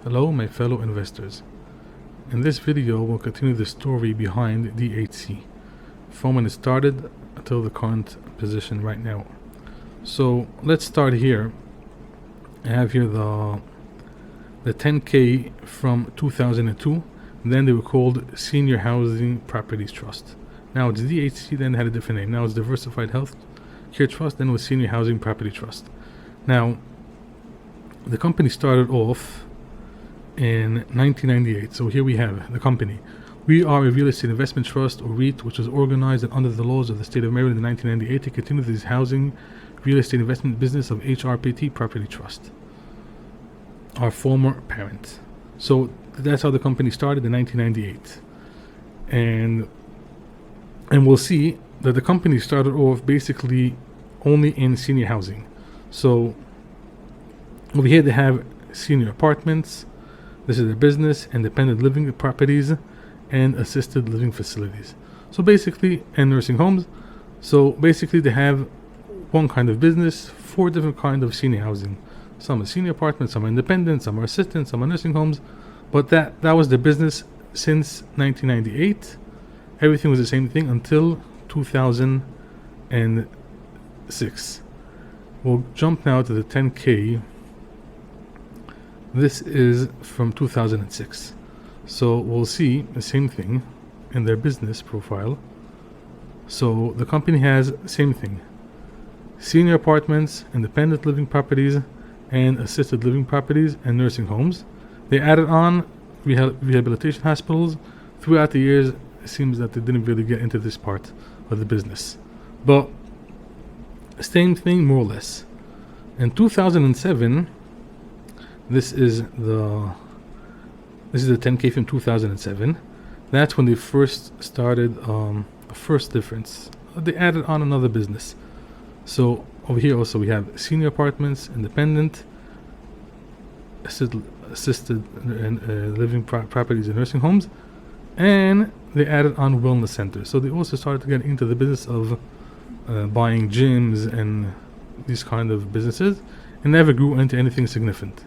Hello my fellow investors. In this video we'll continue the story behind DHC from when it started until the current position right now. So let's start here. I have here the 10K from 2002. Then they were called Senior Housing Properties Trust. Now it's DHC, then it had a different name. Now it's Diversified Health Care Trust, then it was Senior Housing Property Trust. Now the company started off in 1998. So here we have the company. We are a real estate investment trust, or REIT, which was organized and under the laws of the state of Maryland in 1998 to continue this housing real estate investment business of HRPT Property Trust, our former parent. So that's how the company started in 1998. And we'll see that the company started off basically only in senior housing. So over here they have senior apartments. This is their business, independent living properties, and assisted living facilities. So basically, and nursing homes. So basically they have one kind of business, 4 different kinds of senior housing. Some are senior apartments, some are independent, some are assistants, some are nursing homes. But that was the business since 1998. Everything was the same thing until 2006. We'll jump now to the 10K. This is from 2006. So we'll see the same thing in their business profile. So the company has the same thing: senior apartments, independent living properties, and assisted living properties and nursing homes. They added on rehabilitation hospitals. Throughout the years, it seems that they didn't really get into this part of the business. But same thing more or less. In 2007, this is the 10K from 2007. That's when they first started the first difference. They added on another business. So over here also we have senior apartments, independent, assisted living properties and nursing homes, and they added on wellness centers. So they also started to get into the business of buying gyms and these kind of businesses, and never grew into anything significant.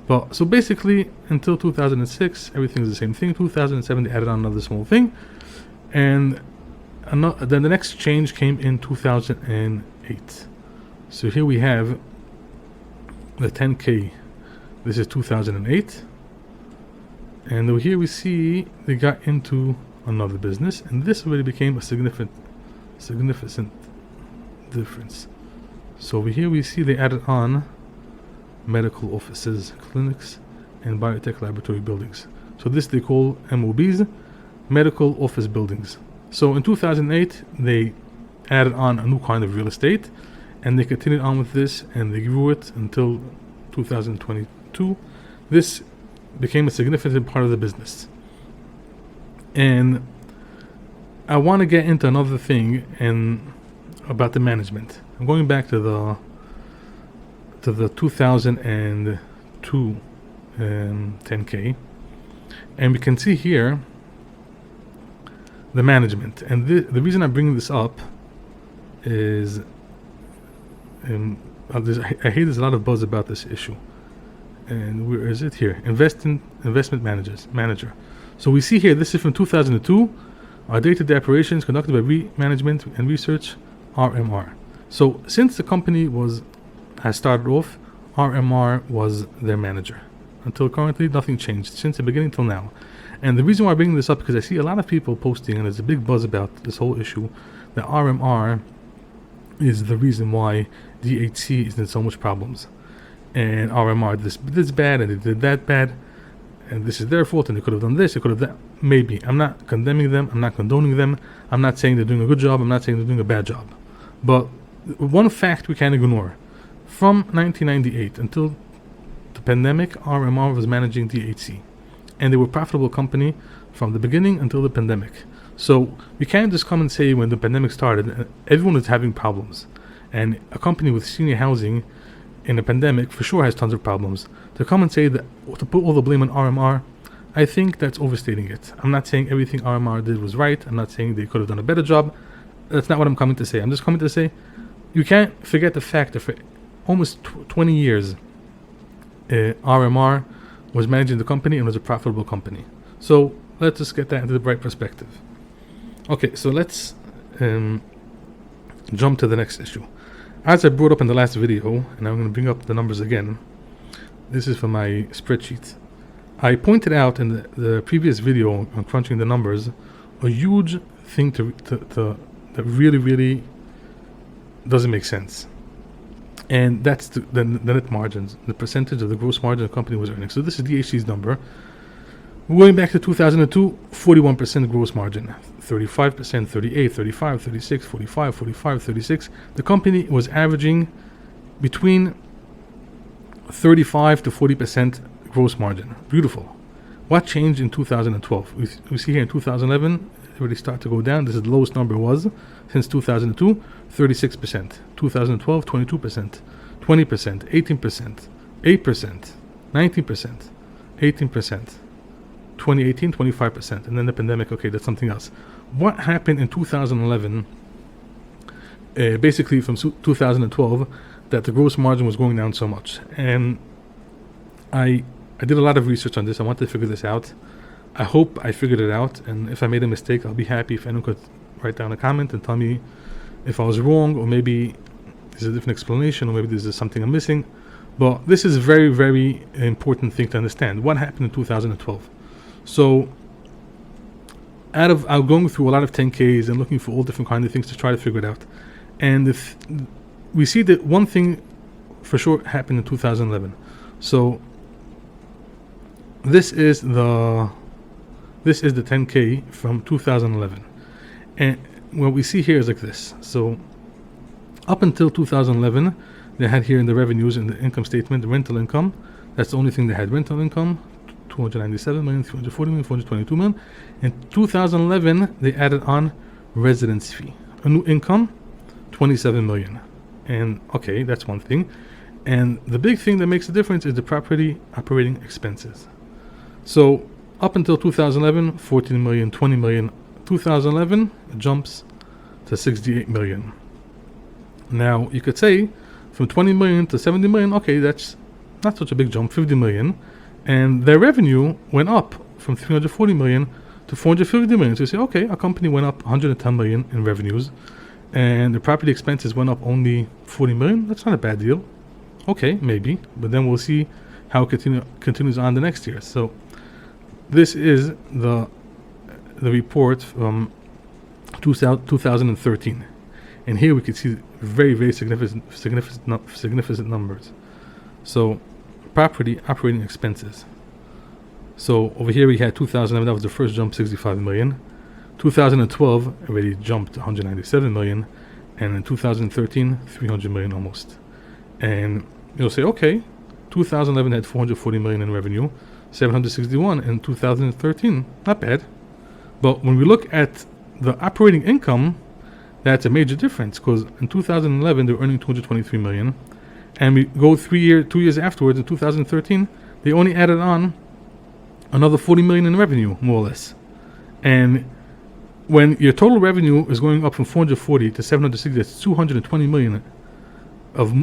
But so basically until 2006 everything is the same thing. 2007 they added on another small thing, and then the next change came in 2008. So here we have the 10K. This is 2008, and over here we see they got into another business, and this already became a significant difference. So over here we see they added on medical offices, clinics, and biotech laboratory buildings. So this they call MOBs, medical office buildings. So in 2008 they added on a new kind of real estate, and they continued on with this, and they grew it until 2022. This became a significant part of the business. And I want to get into another thing and about the management. I'm going back to the 2002 10K, and we can see here the management. And the reason I'm bringing this up is I hear there's a lot of buzz about this issue. And where is it here? Investment manager. So we see here, this is from 2002. Our day-to-day operations conducted by management and research, RMR. So since the company has started off, RMR was their manager. Until currently, nothing changed since the beginning till now. And the reason why I'm bringing this up, because I see a lot of people posting, and there's a big buzz about this whole issue, that RMR is the reason why DHC is in so much problems. And RMR did this bad, and they did that bad, and this is their fault, and they could have done this, they could have that. Maybe. I'm not condemning them, I'm not condoning them, I'm not saying they're doing a good job, I'm not saying they're doing a bad job. But one fact we can't ignore: from 1998 until the pandemic, RMR was managing DHC, and they were a profitable company from the beginning until the pandemic. So we can't just come and say when the pandemic started, everyone was having problems, and a company with senior housing in a pandemic for sure has tons of problems. To come and say that, to put all the blame on RMR, I think that's overstating it. I'm not saying everything RMR did was right. I'm not saying they could have done a better job. That's not what I'm coming to say. I'm just coming to say you can't forget the fact that for almost 20 years, RMR was managing the company and was a profitable company. So let's just get that into the right perspective. Okay, so let's jump to the next issue. As I brought up in the last video, and I'm going to bring up the numbers again. This is from my spreadsheet. I pointed out in the previous video on crunching the numbers a huge thing that really doesn't make sense. And that's the net margins, the percentage of the gross margin the company was earning. So this is DHC's number. Going back to 2002, 41% gross margin, 35%, 38, 35, 36, 45, 45, 36. The company was averaging between 35 to 40% gross margin. Beautiful. What changed in 2012? We see here in 2011, it really started to go down. This is the lowest number was since 2002, 36%. 2012, 22%, 20%, 18%, 8%, 19%, 18%. 2018, 25%, and then the pandemic, okay, that's something else. What happened in 2011, basically from 2012, that the gross margin was going down so much? And I did a lot of research on this. I wanted to figure this out. I hope I figured it out, and if I made a mistake, I'll be happy if anyone could write down a comment and tell me if I was wrong, or maybe there's a different explanation, or maybe there's something I'm missing. But this is a very important thing to understand. What happened in 2012? So, I'm going through a lot of 10Ks and looking for all different kinds of things to try to figure it out. And if we see that one thing for sure happened in 2011. So, this is the 10K from 2011. And what we see here is like this. So, up until 2011, they had here in the revenues in the income statement, the rental income. That's the only thing they had. Rental income, 297 million, 340 million, 422 million. In 2011, they added on residence fee. A new income, 27 million. And okay, that's one thing. And the big thing that makes a difference is the property operating expenses. So up until 2011, 14 million, 20 million. 2011, it jumps to 68 million. Now, you could say from 20 million to 70 million, okay, that's not such a big jump, 50 million. And their revenue went up from 340 million to 450 million. So you say, okay, a company went up 110 million in revenues, and the property expenses went up only 40 million. That's not a bad deal. Okay, maybe. But then we'll see how it continues on the next year. So this is the report from 2013. And here we can see very significant numbers. So property operating expenses. So over here we had 2011, that was the first jump, 65 million. 2012 already jumped 197 million, and in 2013 300 million almost. And you'll say, okay, 2011 had 440 million in revenue, 761 in 2013, not bad. But when we look at the operating income, that's a major difference, because in 2011 they were earning 223 million. And we go 2 years afterwards, in 2013, they only added on another 40 million in revenue, more or less. And when your total revenue is going up from 440 to 760, that's 220 million of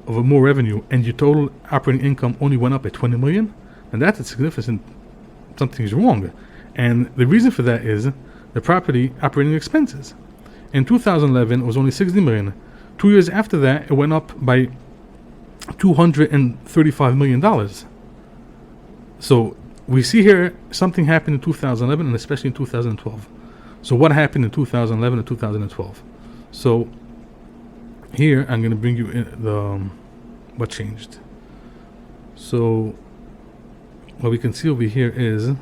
more revenue, and your total operating income only went up at 20 million, and that's a significant, something is wrong. And the reason for that is the property operating expenses. In 2011, it was only 60 million. 2 years after that, it went up by $235 million. So we see here something happened in 2011 and especially in 2012. So what happened in 2011 and 2012? So here I'm going to bring you in what changed. So what we can see over here is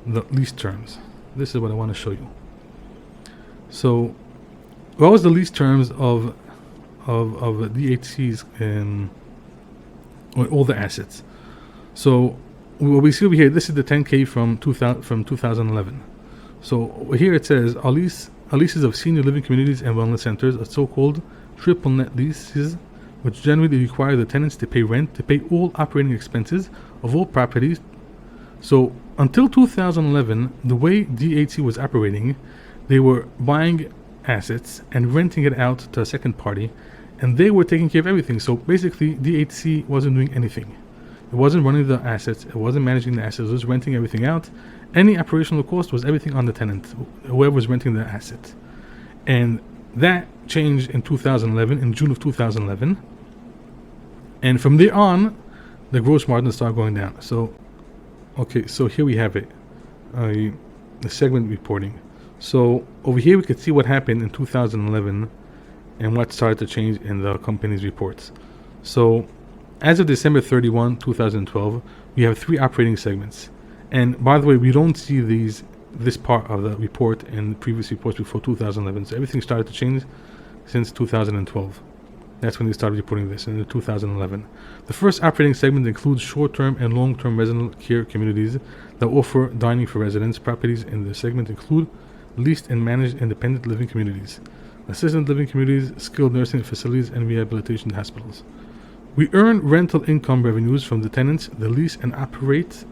the lease terms. This is what I want to show you. So what was the lease terms of DHC's on all the assets? So what we see over here, this is the 10K from 2011. So here it says our leases of senior living communities and wellness centers are so-called triple net leases, which generally require the tenants to pay rent, to pay all operating expenses of all properties. So until 2011, the way DHC was operating, they were buying assets and renting it out to a second party, and they were taking care of everything. So basically, DHC wasn't doing anything. It wasn't running the assets. It wasn't managing the assets. It was renting everything out. Any operational cost was everything on the tenant, whoever was renting the asset. And that changed in 2011, in June of 2011. And from there on, the gross margin started going down. So, okay, so here we have it, the segment reporting. So over here we could see what happened in 2011 and what started to change in the company's reports. So as of December 31, 2012, we have 3 operating segments. And by the way, we don't see this part of the report in previous reports before 2011. So everything started to change since 2012. That's when they started reporting this, in 2011. The first operating segment includes short-term and long-term resident care communities that offer dining for residents. Properties in the segment include leased and managed independent living communities, assisted living communities, skilled nursing facilities, and rehabilitation hospitals. We earn rental income revenues from the tenants that lease and operate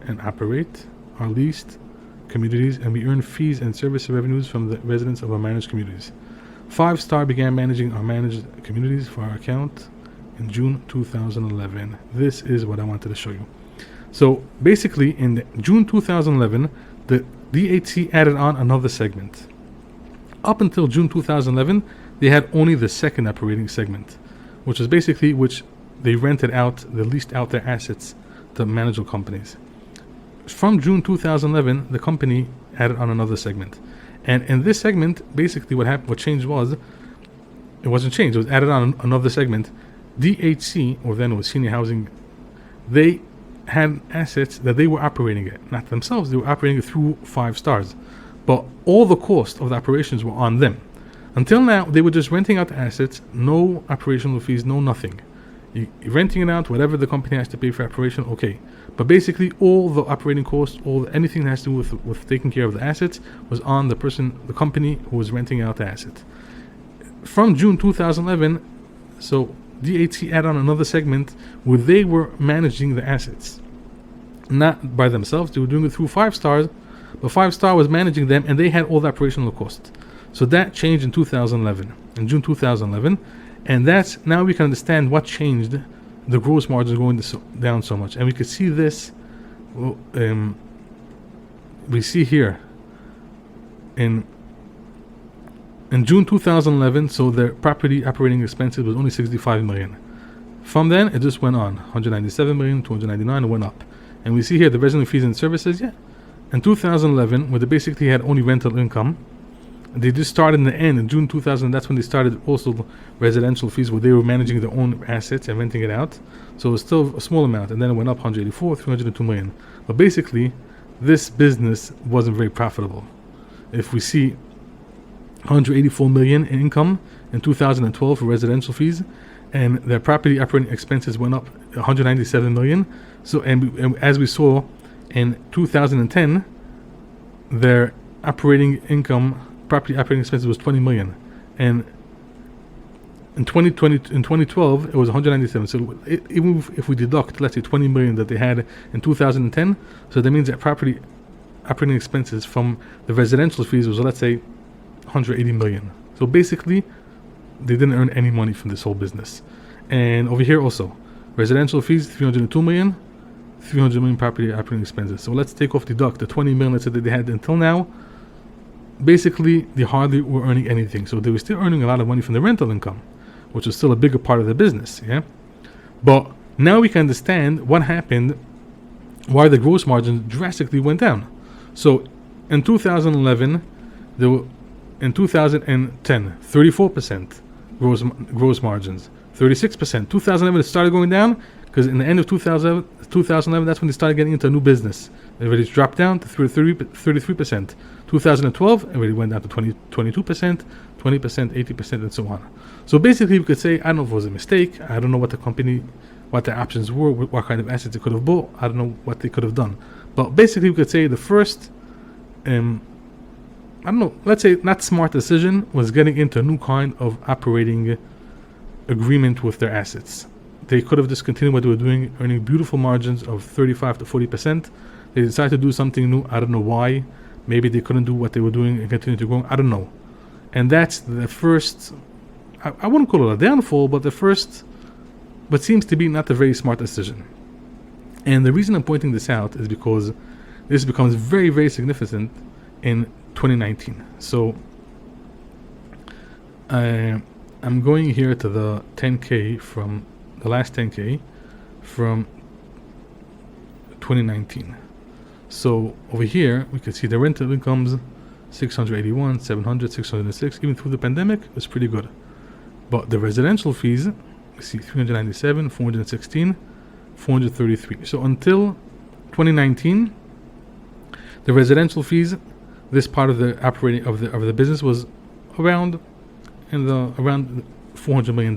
our leased communities, and we earn fees and service revenues from the residents of our managed communities. 5 Star began managing our managed communities for our account in June 2011. This is what I wanted to show you. So basically, in June 2011, the DHC added on another segment. Up until June 2011, they had only the second operating segment, which is basically which they rented out, they leased out their assets to management companies. From June 2011, the company added on another segment. And in this segment, basically what changed was, it wasn't changed, it was added on another segment. DHC, or then it was senior housing, they had assets that they were operating it, not themselves, they were operating it through 5 Stars. But all the cost of the operations were on them. Until now, they were just renting out the assets, no operational fees, no nothing. You're renting it out, whatever the company has to pay for operation, okay. But basically, all the operating costs, anything that has to do with taking care of the assets, was on the company who was renting out the asset. From June 2011, so DHC added on another segment where they were managing the assets, not by themselves. They were doing it through 5 Stars, but 5 Star was managing them, and they had all the operational costs. So that changed in 2011, in June 2011. And that's, now we can understand what changed the gross margin going down so much. And we could see this, we see here in June 2011, so their property operating expenses was only 65 million. From then, it just went on, 197 million, 299, it went up. And we see here the resident fees and services, in 2011, where they basically had only rental income, they just started in the end, in June 2000, that's when they started also residential fees, where they were managing their own assets and renting it out. So it was still a small amount, and then it went up 184, 302 million. But basically, this business wasn't very profitable. If we see 184 million in income in 2012 for residential fees, and their property operating expenses went up 197 million. So, and as we saw in 2010, their operating income, property operating expenses was 20 million, and in 2012 it was 197. So even if we deduct, let's say, 20 million that they had in 2010, so that means that property operating expenses from the residential fees was, let's say, 180 million. So basically, they didn't earn any money from this whole business. And over here also, residential fees 302 million, 300 million property operating expenses. So let's deduct the 20 million, let's say, that they had until now. Basically, they hardly were earning anything. So they were still earning a lot of money from the rental income, which was still a bigger part of the business, But now we can understand what happened, why the gross margin drastically went down. So in 2011, there were, in 2010, 34% gross margins, 36%. 2011, it started going down, because in the end of 2011, that's when they started getting into a new business. It already dropped down to 33%. 2012, it already went down to 22%, 20%, 80%, and so on. So basically, we could say, I don't know if it was a mistake. I don't know what the options were, what kind of assets they could have bought. I don't know what they could have done. But basically, we could say the first, let's say not smart decision was getting into a new kind of operating agreement with their assets. They could have just continued what they were doing, earning beautiful margins of 35 to 40%. They decided to do something new. I don't know why. Maybe they couldn't do what they were doing and continue to grow. I don't know. And that's the first, I wouldn't call it a downfall, but the first, but seems to be not a very smart decision. And the reason I'm pointing this out is because this becomes very, very significant in 2019. So I'm going here to the 10K from the last 10K from 2019. So over here, we can see the rental incomes 681, 700, 606. Even through the pandemic, it was pretty good. But the residential fees, we see 397, 416, 433. So until 2019, the residential fees, this part of the operating of the business was around $400 million.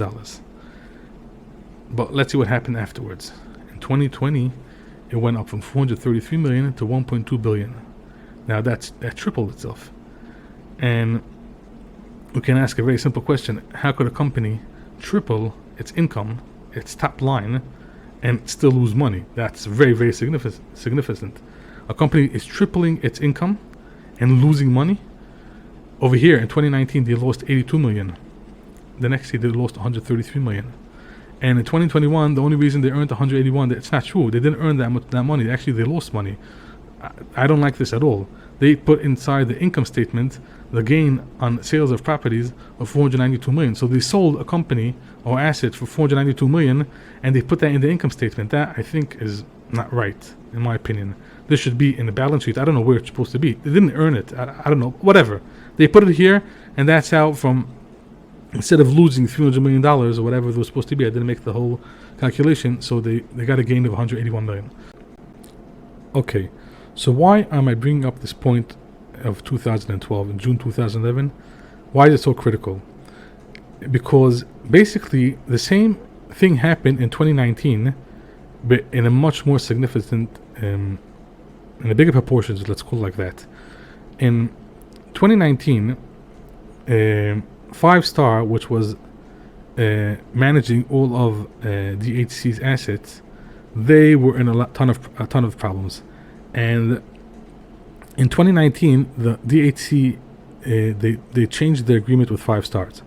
But let's see what happened afterwards. In 2020, it went up from 433 million to 1.2 billion. Now that tripled itself. And we can ask a very simple question: how could a company triple its income, its top line, and still lose money? That's very, very significant. A company is tripling its income and losing money. Over here in 2019, they lost 82 million. The next year, they lost 133 million. And in 2021, the only reason they earned 181, it's not true. They didn't earn that money. Actually, they lost money. I don't like this at all. They put inside the income statement the gain on sales of properties of 492 million. So they sold a company or asset for 492 million, and they put that in the income statement. That, I think, is not right, in my opinion. This should be in the balance sheet. I don't know where it's supposed to be. They didn't earn it. I don't know. Whatever. They put it here, and that's how from... Instead of losing $300 million or whatever it was supposed to be, I didn't make the whole calculation, so they got a gain of 181 million. Okay, so why am I bringing up this point of 2012 in June 2011? Why is it so critical? Because basically the same thing happened in 2019, but in a much more significant, in a bigger proportions, let's call it like that. In 2019, 5 Star, which was managing all of DHC's assets, they were in a ton of problems. And in 2019, the DHC they changed their agreement with 5 Stars.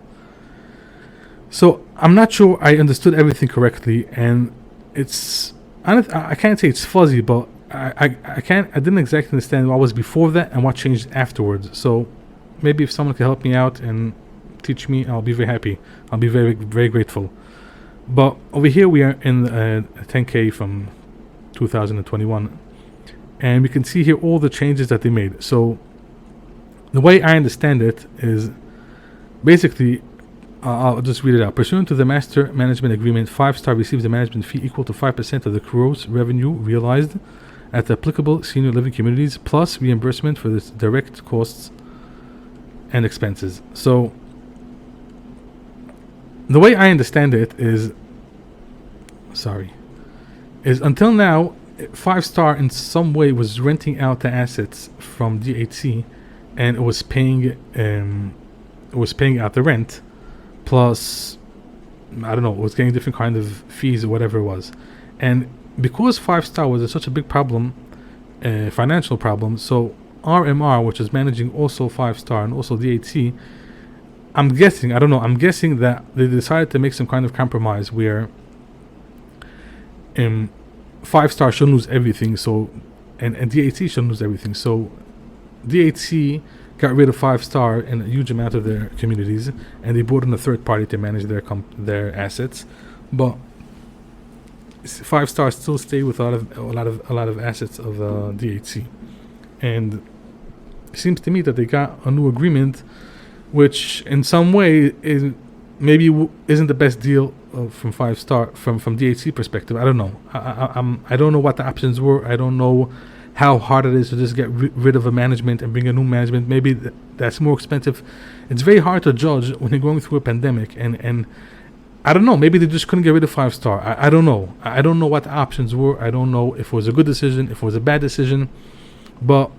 So I'm not sure I understood everything correctly, and I can't say it's fuzzy, but I didn't exactly understand what was before that and what changed afterwards. So maybe if someone can help me out and teach me, I'll be very happy. I'll be very, very grateful. But over here we are in 10K from 2021, and we can see here all the changes that they made. So the way I understand it is basically, I'll just read it out. Pursuant to the Master Management Agreement, 5 Star receives a management fee equal to 5% of the gross revenue realized at the applicable senior living communities, plus reimbursement for the direct costs and expenses. So the way I understand it is until now, 5 Star in some way was renting out the assets from DHC, and it was paying out the rent, plus I don't know, it was getting different kind of fees or whatever it was. And because 5 Star was such a big problem, financial problem, so RMR, which is managing also 5 Star and also DHC, I'm guessing that they decided to make some kind of compromise where 5 Star shouldn't lose everything, so and DHC shouldn't lose everything. So DHC got rid of 5 Star in a huge amount of their communities, and they brought in a third party to manage their assets. But 5 Star still stay with a lot of assets of DHC, and it seems to me that they got a new agreement, which in some way is maybe isn't the best deal from 5 Star from DHC perspective. I don't know. I don't know what the options were. I don't know how hard it is to just get rid of a management and bring a new management. Maybe that's more expensive. It's very hard to judge when you're going through a pandemic, and I don't know. Maybe they just couldn't get rid of 5 Star. I don't know. I don't know what the options were. I don't know if it was a good decision, if it was a bad decision. But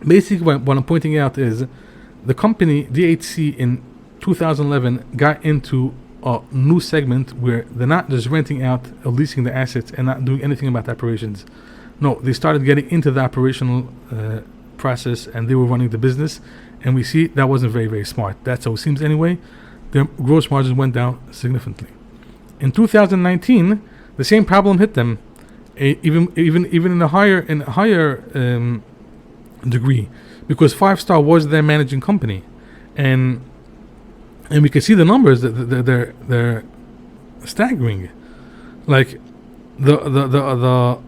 basically, what I'm pointing out is the company DHC in 2011 got into a new segment where they're not just renting out or leasing the assets and not doing anything about the operations. No, they started getting into the operational process, and they were running the business, and we see that wasn't very, very smart. That's how it seems anyway. Their gross margins went down significantly. In 2019, the same problem hit them, even in a higher degree, because 5-star was their managing company, and we can see the numbers that they're staggering. Like the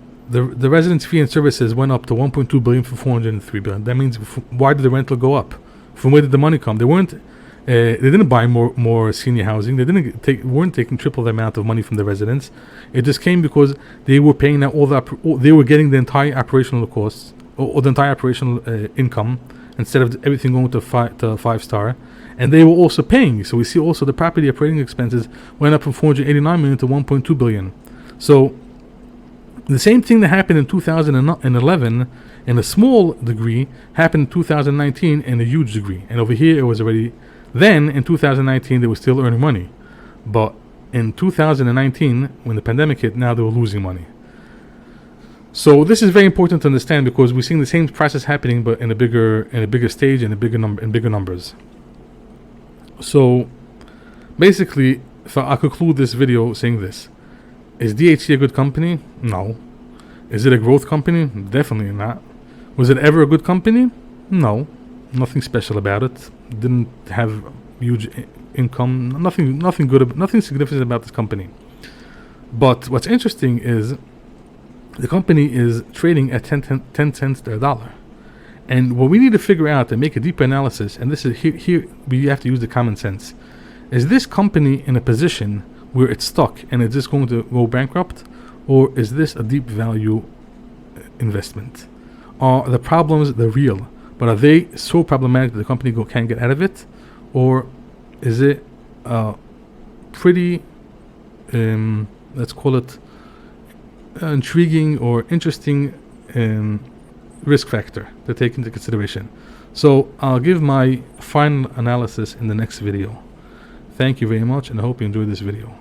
residence fee and services went up to 1.2 billion from 403 billion. That means why did the rental go up? From where did the money come? They didn't buy more senior housing. They weren't taking triple the amount of money from the residents. It just came because they were paying out they were getting the entire operational costs or the entire operational income instead of everything going to 5-star, and they were also paying. So we see also the property operating expenses went up from 489 million to 1.2 billion. So the same thing that happened in 2011 in a small degree happened in 2019 in a huge degree. And over here it was already, then in 2019 they were still earning money. But in 2019, when the pandemic hit, now they were losing money. So this is very important to understand, because we're seeing the same process happening but in a bigger stage and in bigger numbers. So basically, if I conclude this video saying this: is DHC a good company? No. Is it a growth company? Definitely not. Was it ever a good company? No. Nothing special about it. Didn't have huge income. Nothing good. Nothing significant about this company. But what's interesting is the company is trading at 10 cents to $1. And what we need to figure out and make a deeper analysis, and this is here we have to use the common sense: is this company in a position where it's stuck and it's just going to go bankrupt, or is this a deep value investment? Are the problems real, but are they so problematic that the company can't get out of it, or is it pretty let's call it intriguing or interesting risk factor to take into consideration? So I'll give my final analysis in the next video. Thank you very much, and I hope you enjoyed this video.